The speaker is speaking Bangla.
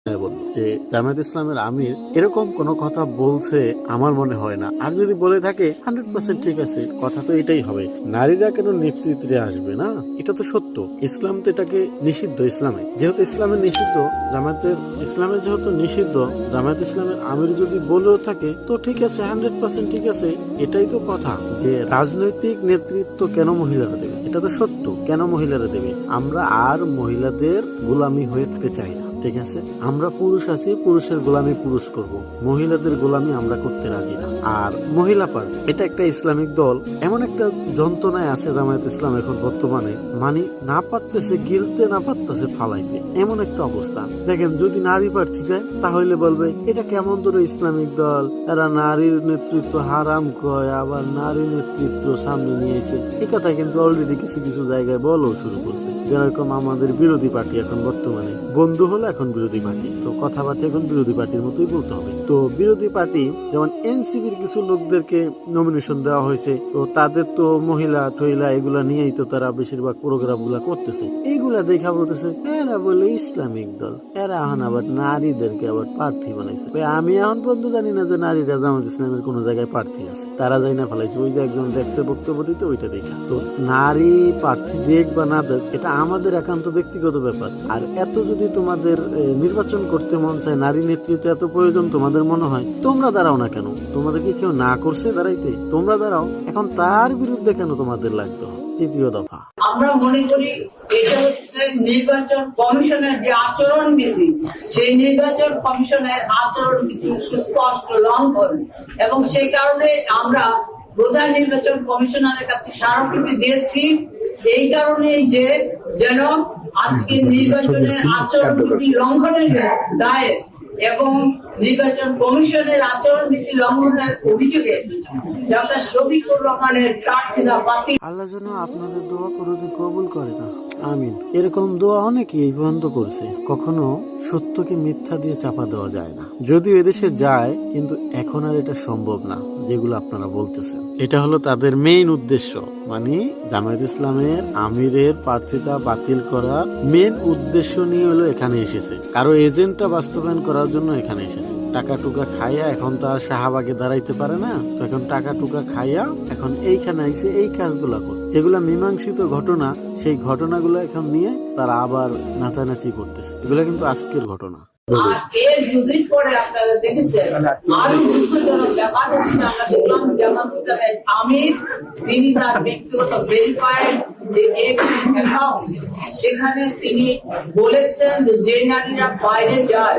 যে জামায়াত ইসলামের আমির এরকম কোনো কথা বলছে আমার মনে হয় না। আর যদি বলে থাকে 100% ঠিক আছে, কথা তো এটাই হবে। নারীরা কেন নেতৃত্বে আসবে না? এটা তো সত্য। ইসলাম তো এটাকে নিষিদ্ধ। ইসলামে যেহেতু ইসলামের নিষিদ্ধ, জামায়াতের ইসলামের যেহেতু নিষিদ্ধ, জামায়াত ইসলামের আমির যদি বলেও থাকে তো ঠিক আছে, 100% ঠিক আছে। এটাই তো কথা, যে রাজনৈতিক নেতৃত্ব কেন মহিলারা দেবে? এটা তো সত্য, কেন মহিলারা দেবে? আমরা আর মহিলাদের গোলামি হয়ে থাকতে চাই না, ঠিক আছে? আমরা পুরুষ আছি, পুরুষের গোলামি পুরুষ করব, মহিলাদের গোলামি আমরা করতে রাজি না। আর মহিলা পার্টি এটা একটা ইসলামিক দল, এমন একটা যন্ত্রণায় আছে জামায়াত ইসলাম এখন বর্তমানে, মানে না পারতেছে গিলতে, না পারতেছে ফালাইতে, এমন একটা অবস্থা। দেখেন, যদি নারী প্রার্থী দেয় তাহলে বলবে এটা কেমন তোর ইসলামিক দল, এরা নারীর নেতৃত্ব হারাম কয়, আবার নারী নেতৃত্ব সামনে নিয়ে এসে। এই কথা কিন্তু অলরেডি কিছু কিছু জায়গায় বলও শুরু করছে। যেরকম আমাদের বিরোধী পার্টি এখন বর্তমানে বন্ধু হলো এখন বিরোধী পার্টি, তো কথাবার্তা এখন বিরোধী পার্টির মতোই বলতে হবে। তো বিরোধী পার্টি যেমন এনসিপির কিছু লোকদেরকে নমিনেশন দেওয়া হয়েছে, তো তাদের তো মহিলা টহিলা এগুলা নিয়েই তো তারা বেশিরভাগ প্রোগ্রাম গুলা করতেছে। এইগুলা দেখা বলতেছে এরা বলে ইসলামিক দল, এরা এখন আবার নারীদেরকে আবার প্রার্থী বানাইছে। আমি এখন পর্যন্ত জানি না যে নারীরা জামাত ইসলামের কোন জায়গায় প্রার্থী আছে, তারা যাই না ফেলাইছে। ওই যে একজন দেখছে বক্তব্য দিতে, ওইটা দেখা। তো নারী প্রার্থী দেখ বা না দেখ, এটা আমাদের একান্ত ব্যক্তিগত ব্যাপার। আর এত যদি তোমাদের নির্বাচন করতে মন চায়, নারী নেতৃত্ব এত প্রয়োজন তোমাদের মনে হয়, তোমরা দাঁড়াও না কেন? তোমাদেরকে কেউ না করছে দাঁড়াইতে? তোমরা দাঁড়াও। এখন তার বিরুদ্ধে কেন তোমাদের লাগতো? তৃতীয় দফা, আমরা মনে করি এটা হচ্ছে নির্বাচন কমিশনের যে আচরণ বিধি, সেই নির্বাচন কমিশনের আচরণ বিধি সুস্পষ্ট লঙ্ঘন, এবং সেই কারণে আমরা প্রধান নির্বাচন কমিশনারের কাছে স্মারকলিপি দিয়েছি। এই কারণে যে যেন আজকে নির্বাচনের আচরণ বিধি লঙ্ঘনের দায়ে এবং নির্বাচন কমিশনের আচরণ নীতি লঙ্ঘনের অভিযোগে ডক্টর শফিকুর রহমানের প্রার্থিতা বাতিল। আল্লাহ যেন আপনাদের দোয়া কোনোদিন কবুল করে না, আমিন। এরকম দোয়া অনেকেই এই পর্যন্ত করছে। কখনো সত্যকে মিথ্যা দিয়ে চাপা দেওয়া যায় না, যদিও এদেশে যায়, কিন্তু এখন আর এটা সম্ভব না। যেগুলো আপনারা বলতেছেন, এটা হলো তাদের মেইন উদ্দেশ্য, মানে জামায়াত ইসলামের আমিরের প্রার্থিতা বাতিল করার মেইন উদ্দেশ্য নিয়ে হলো এখানে এসেছে, কারো এজেন্টটা বাস্তবায়ন করার জন্য এখানে এসেছে। টাকা টুকা খাইয়া এখন তো আর শাহবাগে দাঁড়াইতে পারে না, তো এখন টাকা টুকা খাইয়া এখন এইখানে আইসে এই কাজগুলা করে, যেগুলা মীমাংসিত ঘটনা, সেই ঘটনাগুলো এখন নিয়ে তারা আবার নাচানাচি করতেছে। এগুলা কিন্তু আজকের ঘটনা। আর এর দুদিন পরে আপনারা দেখেছেন আরো দুঃখজনক ব্যাপার হচ্ছে, আমরা দেখলাম জামাত ইসলামের আমির তিনি তার ব্যক্তিগত ভেরিফাইড যে অ্যাকাউন্ট, সেখানে তিনি বলেছেন যে নারীরা বাইরে যায়